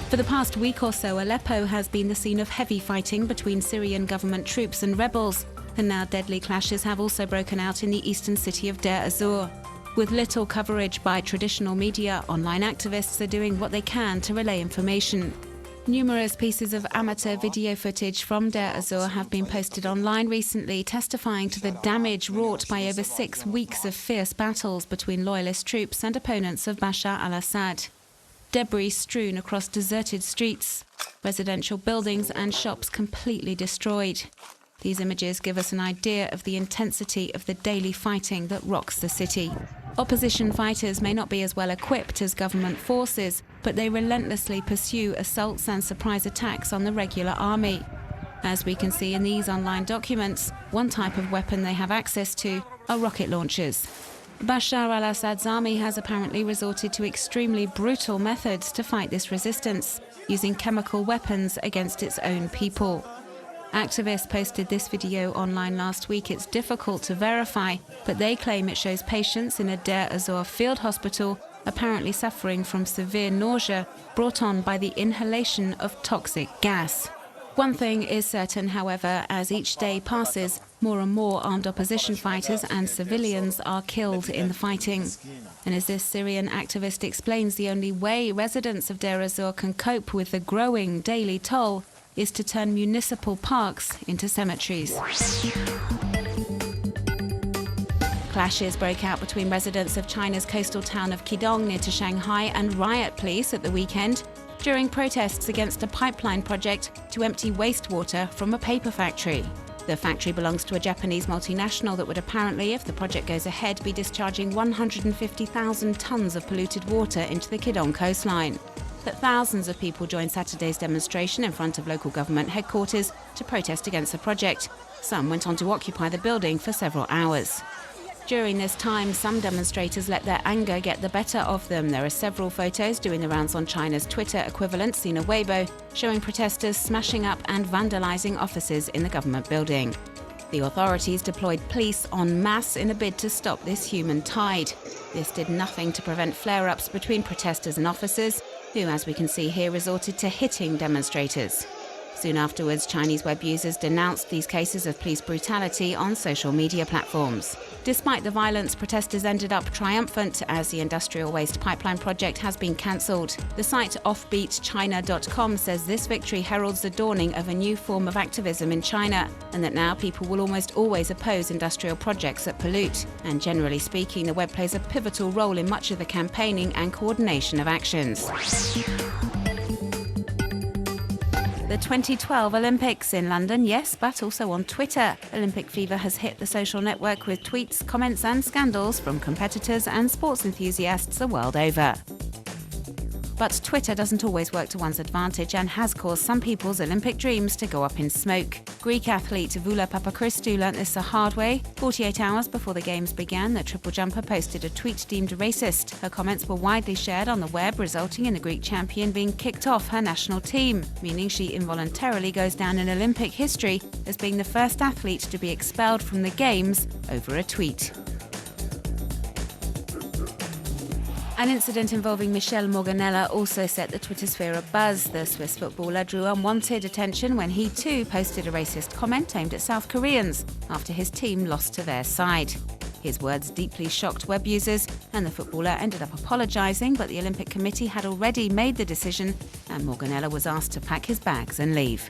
For the past week or so, Aleppo has been the scene of heavy fighting between Syrian government troops and rebels, and now deadly clashes have also broken out in the eastern city of Deir ez-Zor. With little coverage by traditional media, online activists are doing what they can to relay information. Numerous pieces of amateur video footage from Deir ez-Zor have been posted online recently, testifying to the damage wrought by over 6 weeks of fierce battles between loyalist troops and opponents of Bashar al-Assad. Debris strewn across deserted streets, residential buildings and shops completely destroyed. These images give us an idea of the intensity of the daily fighting that rocks the city. Opposition fighters may not be as well equipped as government forces, but they relentlessly pursue assaults and surprise attacks on the regular army. As we can see in these online documents, one type of weapon they have access to are rocket launchers. Bashar al-Assad's army has apparently resorted to extremely brutal methods to fight this resistance, using chemical weapons against its own people. Activists posted this video online last week. It's difficult to verify, but they claim it shows patients in a Deir ez-Zor field hospital apparently suffering from severe nausea brought on by the inhalation of toxic gas. One thing is certain, however, as each day passes, more and more armed opposition fighters and civilians are killed in the fighting. And as this Syrian activist explains, the only way residents of Deir ez-Zor can cope with the growing daily toll is to turn municipal parks into cemeteries. Clashes broke out between residents of China's coastal town of Qidong near to Shanghai and riot police at the weekend during protests against a pipeline project to empty wastewater from a paper factory. The factory belongs to a Japanese multinational that would apparently, if the project goes ahead, be discharging 150,000 tons of polluted water into the Qidong coastline. But thousands of people joined Saturday's demonstration in front of local government headquarters to protest against the project. Some went on to occupy the building for several hours. During this time, some demonstrators let their anger get the better of them. There are several photos doing the rounds on China's Twitter equivalent, Sina Weibo, showing protesters smashing up and vandalizing offices in the government building. The authorities deployed police en masse in a bid to stop this human tide. This did nothing to prevent flare-ups between protesters and officers, who, as we can see here, resorted to hitting demonstrators. Soon afterwards, Chinese web users denounced these cases of police brutality on social media platforms. Despite the violence, protesters ended up triumphant as the industrial waste pipeline project has been cancelled. The site offbeatchina.com says this victory heralds the dawning of a new form of activism in China, and that now people will almost always oppose industrial projects that pollute. And generally speaking, the web plays a pivotal role in much of the campaigning and coordination of actions. The 2012 Olympics in London, yes, but also on Twitter. Olympic fever has hit the social network with tweets, comments and scandals from competitors and sports enthusiasts the world over. But Twitter doesn't always work to one's advantage and has caused some people's Olympic dreams to go up in smoke. Greek athlete Voula Papachristou learnt this the hard way. 48 hours before the Games began, the triple jumper posted a tweet deemed racist. Her comments were widely shared on the web, resulting in the Greek champion being kicked off her national team, meaning she involuntarily goes down in Olympic history as being the first athlete to be expelled from the Games over a tweet. An incident involving Michel Morganella also set the Twitter sphere abuzz. The Swiss footballer drew unwanted attention when he too posted a racist comment aimed at South Koreans after his team lost to their side. His words deeply shocked web users, and the footballer ended up apologising, but the Olympic Committee had already made the decision, and Morganella was asked to pack his bags and leave.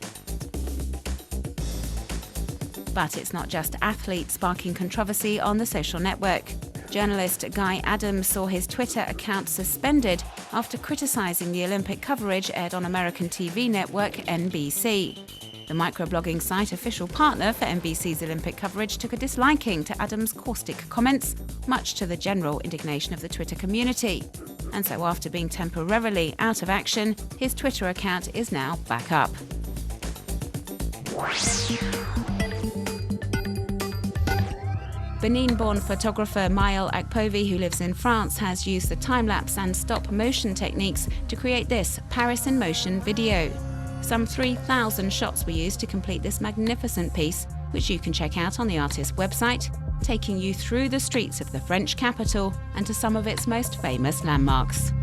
But it's not just athletes sparking controversy on the social network. Journalist Guy Adams saw his Twitter account suspended after criticising the Olympic coverage aired on American TV network NBC. The microblogging site, official partner for NBC's Olympic coverage, took a disliking to Adams' caustic comments, much to the general indignation of the Twitter community. And so after being temporarily out of action, his Twitter account is now back up. Benin-born photographer Maël Akpovi, who lives in France, has used the time-lapse and stop-motion techniques to create this Paris in Motion video. Some 3,000 shots were used to complete this magnificent piece, which you can check out on the artist's website, taking you through the streets of the French capital and to some of its most famous landmarks.